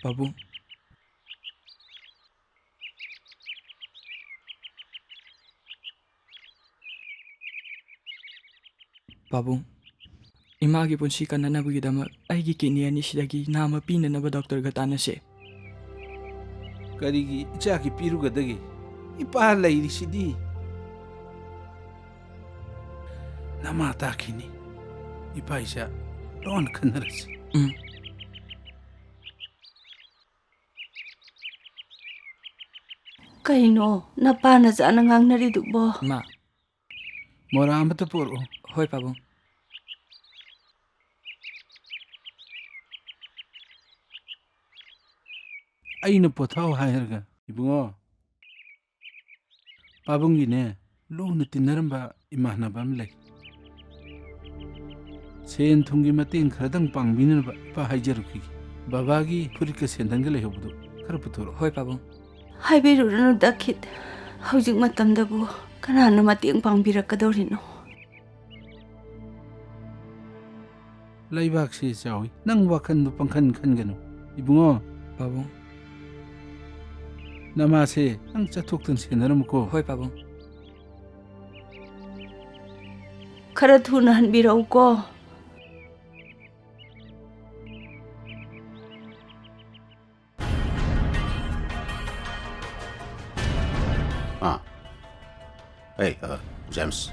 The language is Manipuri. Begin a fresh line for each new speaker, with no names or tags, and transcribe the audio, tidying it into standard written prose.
ꯄꯥꯕꯨꯡ, ꯄꯥꯕꯨꯡ, 이마ꯒꯤ ꯄꯨꯟꯁꯤ ꯀꯟꯅꯅꯕꯒꯤꯗꯃꯛ ꯑꯩꯒꯤ ꯀꯤꯗꯅꯤ ꯑꯅꯤꯁꯤꯗꯒꯤ ꯅꯥꯝꯃ ꯄꯤꯅꯅꯕ ꯗꯣꯛꯇꯔꯒ ꯇꯥꯟꯅꯁꯦ.
ꯀꯔꯤꯒꯤ ꯏꯆꯥꯒꯤ ꯄꯤꯔꯨꯒꯗꯒꯦ? ꯏꯄꯥ ꯂꯩꯔꯤꯁꯤꯗꯤ. ꯅꯃꯥ ꯇꯥꯈꯤꯅꯤ. ꯏꯄꯥ ꯏꯆꯥ ꯂꯣꯟ ꯈꯟꯅꯔꯁꯤ.
ꯀꯩꯅꯣ ꯅꯄꯥꯅ ꯆꯥꯅ ꯉꯥꯡꯅꯔꯤꯗꯨꯕꯣ?
ꯏꯃꯥ.
ꯃꯣꯔꯥ ꯑꯃꯇ ꯄꯨꯔꯛꯎ.
ꯍꯣꯏ ꯄꯥꯕꯨꯡ.
ꯑꯩꯅ ꯄꯣꯊꯥꯎ ꯍꯥꯏꯔꯒ ꯏꯕꯨꯡꯉꯣ, ꯄꯥꯕꯨꯡꯒꯤꯅꯦ ꯂꯨꯅ ꯇꯤꯟꯅꯔꯝꯕ ꯏꯃꯥꯟꯅꯕ ꯑꯃ ꯂꯩ. ꯁꯦꯟ ꯊꯨꯝꯒꯤ ꯃꯇꯦꯡ ꯈꯔꯗꯪ ꯄꯥꯡꯕꯤꯅꯕ ꯏꯄꯥ ꯍꯥꯏꯖꯔꯛꯈꯤꯒꯦ. ꯕꯕꯥꯒꯤ ꯐꯨꯔꯤꯠꯀ ꯁꯦꯟꯗꯟꯒ ꯂꯩꯍꯧꯕꯗꯣ ꯈꯔ ꯄꯨꯊꯣꯔꯛꯑꯣ.
ꯍꯣꯏ ꯄꯥꯕꯨꯡ.
ꯍꯥꯏꯕꯤꯔꯨꯔꯅꯨ ꯗꯈꯤꯠ. ꯍꯧꯖꯤꯛ ꯃꯇꯝꯗꯕꯨ ꯀꯅꯥꯅ ꯃꯇꯦꯡ ꯄꯥꯡꯕꯤꯔꯛꯀꯗꯧꯔꯤꯅꯣ?
ꯂꯩꯕꯥꯛꯁꯤ ꯆꯥꯎꯏ. ꯅꯪ ꯋꯥꯈꯟꯗꯨ ꯄꯪꯈꯟ ꯈꯟꯒꯅꯨ. ꯏꯕꯨꯡꯉꯣ,
ꯄꯥꯕꯨꯡ.
ꯅꯃꯥꯁꯦ ꯅꯪ ꯆꯠꯊꯣꯛꯇꯅ ꯁꯦꯟꯅꯔꯝꯃꯨꯀꯣ.
ꯍꯣꯏ ꯄꯥꯕꯨꯡ.
ꯈꯔ ꯊꯨꯅ ꯍꯟꯕꯤꯔꯛꯎꯀꯣ.
Hey, James.